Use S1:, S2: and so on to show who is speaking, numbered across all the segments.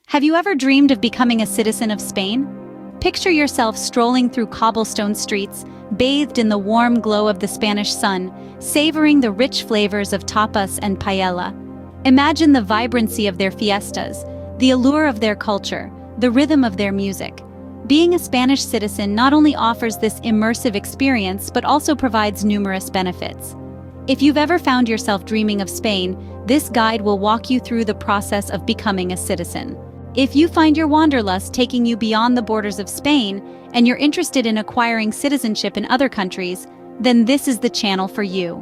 S1: Have you ever dreamed of becoming a citizen of Spain? Picture yourself strolling through cobblestone streets, bathed in the warm glow of the Spanish sun, savoring the rich flavors of tapas and paella. Imagine the vibrancy of their fiestas, the allure of their culture, the rhythm of their music. Being a Spanish citizen not only offers this immersive experience but also provides numerous benefits. If you've ever found yourself dreaming of Spain, this guide will walk you through the process of becoming a citizen. If you find your wanderlust taking you beyond the borders of Spain and you're interested in acquiring citizenship in other countries, then this is the channel for you.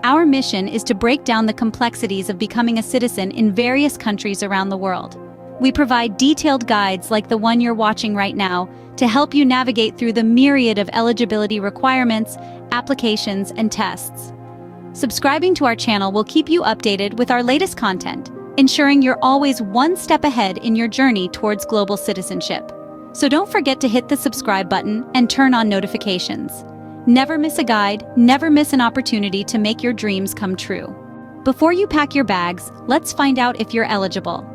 S1: Our mission is to break down the complexities of becoming a citizen in various countries around the world. We provide detailed guides like the one you're watching right now to help you navigate through the myriad of eligibility requirements, applications, and tests. Subscribing to our channel will keep you updated with our latest content, ensuring you're always one step ahead in your journey towards global citizenship. So don't forget to hit the subscribe button and turn on notifications. Never miss a guide, never miss an opportunity to make your dreams come true. Before you pack your bags, let's find out if you're eligible.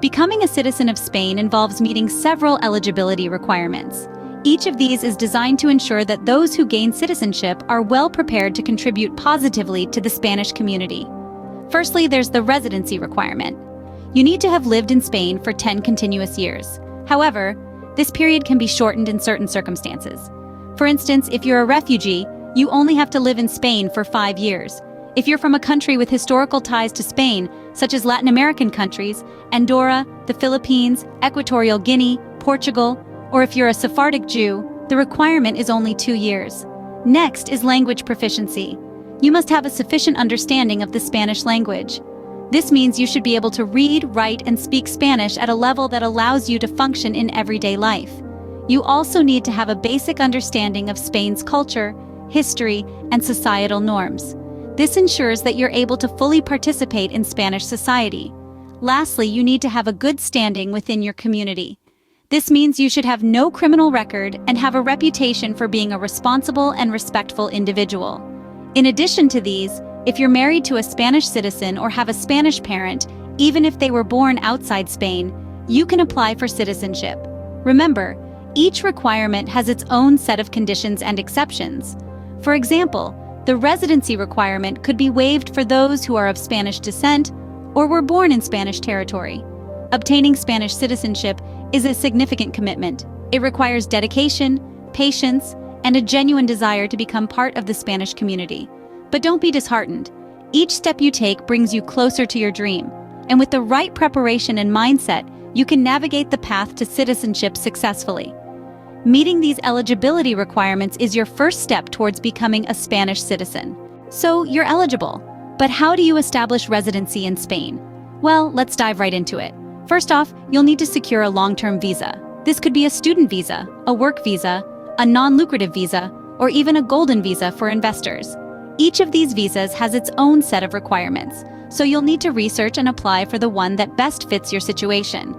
S1: Becoming a citizen of Spain involves meeting several eligibility requirements. Each of these is designed to ensure that those who gain citizenship are well prepared to contribute positively to the Spanish community. Firstly, there's the residency requirement. You need to have lived in Spain for 10 continuous years. However, this period can be shortened in certain circumstances. For instance, if you're a refugee, you only have to live in Spain for 5 years. If you're from a country with historical ties to Spain, such as Latin American countries, Andorra, the Philippines, Equatorial Guinea, Portugal, or if you're a Sephardic Jew, the requirement is only 2 years. Next is language proficiency. You must have a sufficient understanding of the Spanish language. This means you should be able to read, write, and speak Spanish at a level that allows you to function in everyday life. You also need to have a basic understanding of Spain's culture, history, and societal norms. This ensures that you're able to fully participate in Spanish society. Lastly, you need to have a good standing within your community. This means you should have no criminal record and have a reputation for being a responsible and respectful individual. In addition to these, if you're married to a Spanish citizen or have a Spanish parent, even if they were born outside Spain, you can apply for citizenship. Remember, each requirement has its own set of conditions and exceptions. For example, the residency requirement could be waived for those who are of Spanish descent or were born in Spanish territory. Obtaining Spanish citizenship is a significant commitment. It requires dedication, patience, and a genuine desire to become part of the Spanish community. But don't be disheartened. Each step you take brings you closer to your dream, and with the right preparation and mindset, you can navigate the path to citizenship successfully. Meeting these eligibility requirements is your first step towards becoming a Spanish citizen. So you're eligible. But how do you establish residency in Spain? Well, let's dive right into it. First off, you'll need to secure a long-term visa. This could be a student visa, a work visa, a non-lucrative visa, or even a golden visa for investors. Each of these visas has its own set of requirements, so you'll need to research and apply for the one that best fits your situation.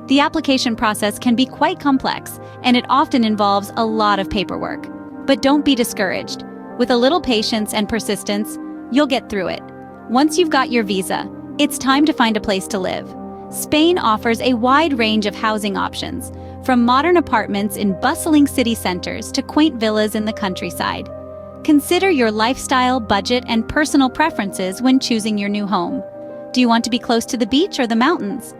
S1: The application process can be quite complex, and it often involves a lot of paperwork. But don't be discouraged. With a little patience and persistence, you'll get through it. Once you've got your visa, it's time to find a place to live. Spain offers a wide range of housing options, from modern apartments in bustling city centers to quaint villas in the countryside. Consider your lifestyle, budget, and personal preferences when choosing your new home. Do you want to be close to the beach or the mountains?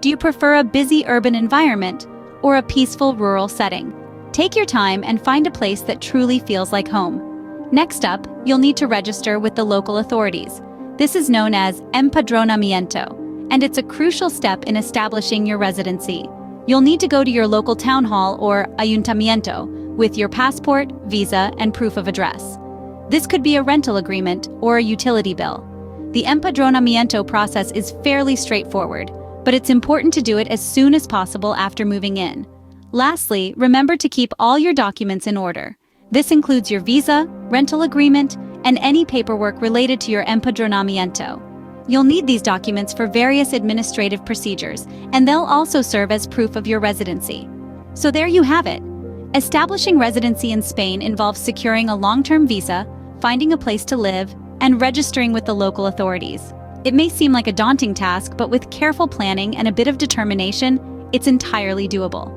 S1: Do you prefer a busy urban environment or a peaceful rural setting? Take your time and find a place that truly feels like home. Next up, you'll need to register with the local authorities. This is known as empadronamiento, and it's a crucial step in establishing your residency. You'll need to go to your local town hall or ayuntamiento with your passport, visa, and proof of address. This could be a rental agreement or a utility bill. The empadronamiento process is fairly straightforward, but it's important to do it as soon as possible after moving in. Lastly, remember to keep all your documents in order. This includes your visa, rental agreement, and any paperwork related to your empadronamiento. You'll need these documents for various administrative procedures, and they'll also serve as proof of your residency. So there you have it. Establishing residency in Spain involves securing a long-term visa, finding a place to live, and registering with the local authorities. It may seem like a daunting task, but with careful planning and a bit of determination, it's entirely doable.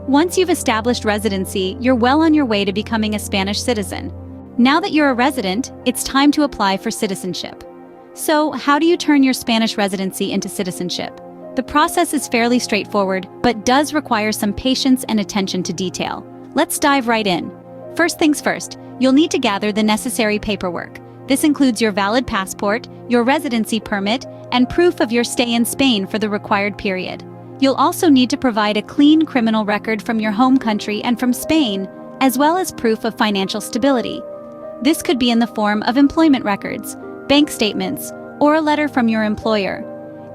S1: Once you've established residency, you're well on your way to becoming a Spanish citizen. Now that you're a resident, it's time to apply for citizenship. So, how do you turn your Spanish residency into citizenship? The process is fairly straightforward, but does require some patience and attention to detail. Let's dive right in. First things first, you'll need to gather the necessary paperwork. This includes your valid passport, your residency permit, and proof of your stay in Spain for the required period. You'll also need to provide a clean criminal record from your home country and from Spain, as well as proof of financial stability. This could be in the form of employment records, bank statements, or a letter from your employer.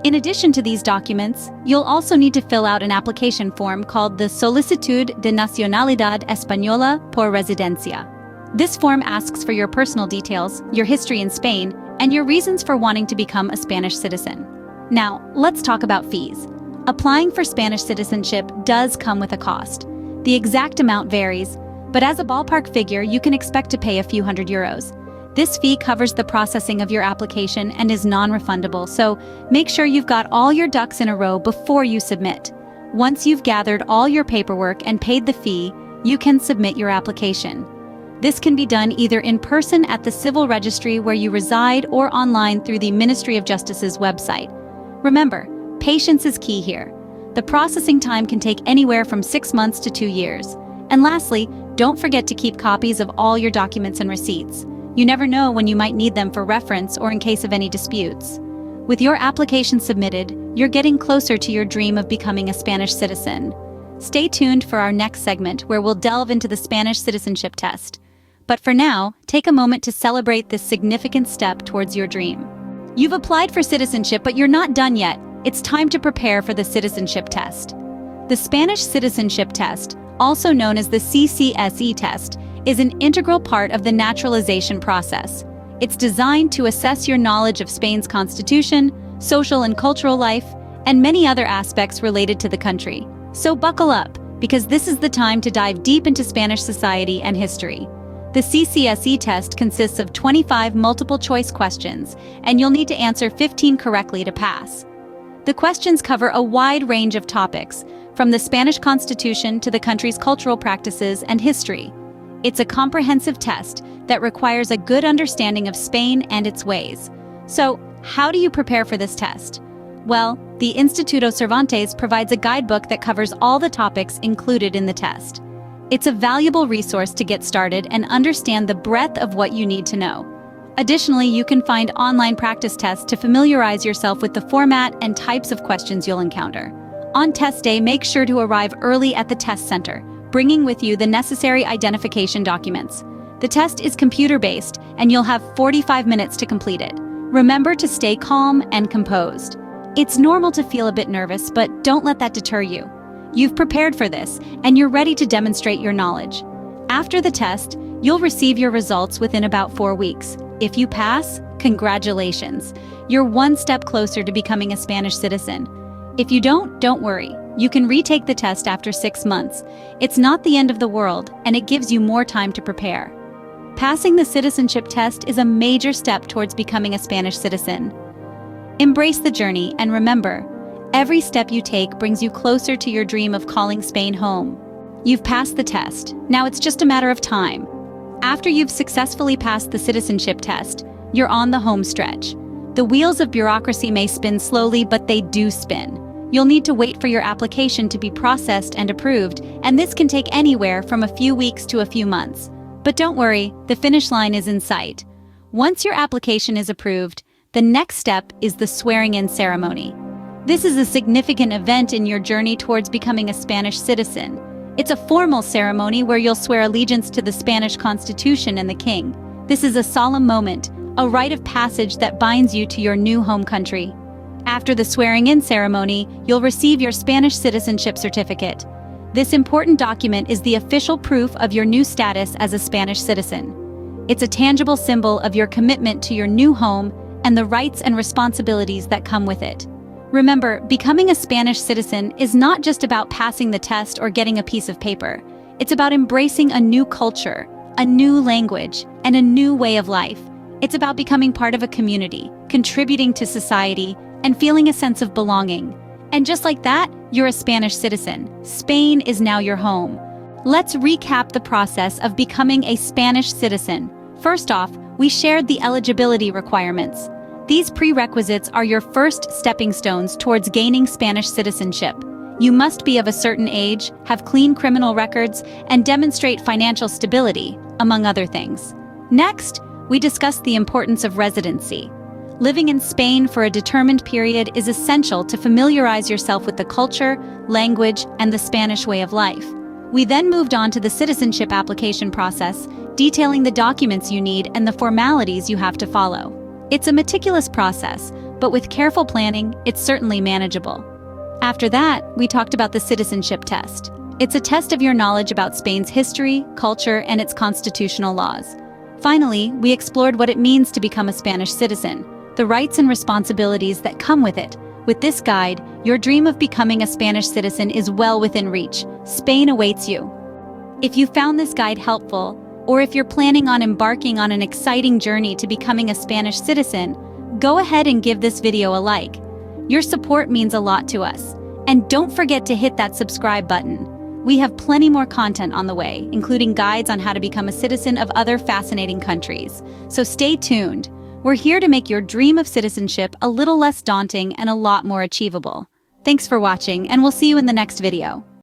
S1: In addition to these documents, you'll also need to fill out an application form called the Solicitud de Nacionalidad Española por Residencia. This form asks for your personal details, your history in Spain, and your reasons for wanting to become a Spanish citizen. Now, let's talk about fees. Applying for Spanish citizenship does come with a cost. The exact amount varies, but as a ballpark figure, you can expect to pay a few €100. This fee covers the processing of your application and is non-refundable, so make sure you've got all your ducks in a row before you submit. Once you've gathered all your paperwork and paid the fee, you can submit your application. This can be done either in person at the civil registry where you reside or online through the Ministry of Justice's website. Remember, patience is key here. The processing time can take anywhere from 6 months to 2 years. And lastly, don't forget to keep copies of all your documents and receipts. You never know when you might need them for reference or in case of any disputes. With your application submitted, you're getting closer to your dream of becoming a Spanish citizen. Stay tuned for our next segment where we'll delve into the Spanish citizenship test. But for now, take a moment to celebrate this significant step towards your dream. You've applied for citizenship, but you're not done yet. It's time to prepare for the citizenship test. The Spanish citizenship test, also known as the CCSE test, is an integral part of the naturalization process. It's designed to assess your knowledge of Spain's constitution, social and cultural life, and many other aspects related to the country. So buckle up, because this is the time to dive deep into Spanish society and history. The CCSE test consists of 25 multiple-choice questions, and you'll need to answer 15 correctly to pass. The questions cover a wide range of topics, from the Spanish Constitution to the country's cultural practices and history. It's a comprehensive test that requires a good understanding of Spain and its ways. So, how do you prepare for this test? Well, the Instituto Cervantes provides a guidebook that covers all the topics included in the test. It's a valuable resource to get started and understand the breadth of what you need to know. Additionally, you can find online practice tests to familiarize yourself with the format and types of questions you'll encounter. On test day, make sure to arrive early at the test center, bringing with you the necessary identification documents. The test is computer-based, and you'll have 45 minutes to complete it. Remember to stay calm and composed. It's normal to feel a bit nervous, but don't let that deter you. You've prepared for this, and you're ready to demonstrate your knowledge. After the test, you'll receive your results within about 4 weeks. If you pass, congratulations. You're one step closer to becoming a Spanish citizen. If you don't worry. You can retake the test after 6 months. It's not the end of the world, and it gives you more time to prepare. Passing the citizenship test is a major step towards becoming a Spanish citizen. Embrace the journey, and remember, every step you take brings you closer to your dream of calling Spain home. You've passed the test. Now it's just a matter of time. After you've successfully passed the citizenship test, you're on the home stretch. The wheels of bureaucracy may spin slowly, but they do spin. You'll need to wait for your application to be processed and approved, and this can take anywhere from a few weeks to a few months. But don't worry, the finish line is in sight. Once your application is approved, the next step is the swearing-in ceremony. This is a significant event in your journey towards becoming a Spanish citizen. It's a formal ceremony where you'll swear allegiance to the Spanish Constitution and the King. This is a solemn moment, a rite of passage that binds you to your new home country. After the swearing-in ceremony, you'll receive your Spanish citizenship certificate. This important document is the official proof of your new status as a Spanish citizen. It's a tangible symbol of your commitment to your new home and the rights and responsibilities that come with it. Remember, becoming a Spanish citizen is not just about passing the test or getting a piece of paper. It's about embracing a new culture, a new language, and a new way of life. It's about becoming part of a community, contributing to society, and feeling a sense of belonging. And just like that, you're a Spanish citizen. Spain is now your home. Let's recap the process of becoming a Spanish citizen. First off, we shared the eligibility requirements. These prerequisites are your first stepping stones towards gaining Spanish citizenship. You must be of a certain age, have clean criminal records, and demonstrate financial stability, among other things. Next, we discussed the importance of residency. Living in Spain for a determined period is essential to familiarize yourself with the culture, language, and the Spanish way of life. We then moved on to the citizenship application process, detailing the documents you need and the formalities you have to follow. It's a meticulous process, but with careful planning, it's certainly manageable. After that, we talked about the citizenship test. It's a test of your knowledge about Spain's history, culture, and its constitutional laws. Finally, we explored what it means to become a Spanish citizen, the rights and responsibilities that come with it. With this guide, your dream of becoming a Spanish citizen is well within reach. Spain awaits you. If you found this guide helpful, or if you're planning on embarking on an exciting journey to becoming a Spanish citizen, go ahead and give this video a like. Your support means a lot to us. And don't forget to hit that subscribe button. We have plenty more content on the way, including guides on how to become a citizen of other fascinating countries. So stay tuned. We're here to make your dream of citizenship a little less daunting and a lot more achievable. Thanks for watching, and we'll see you in the next video.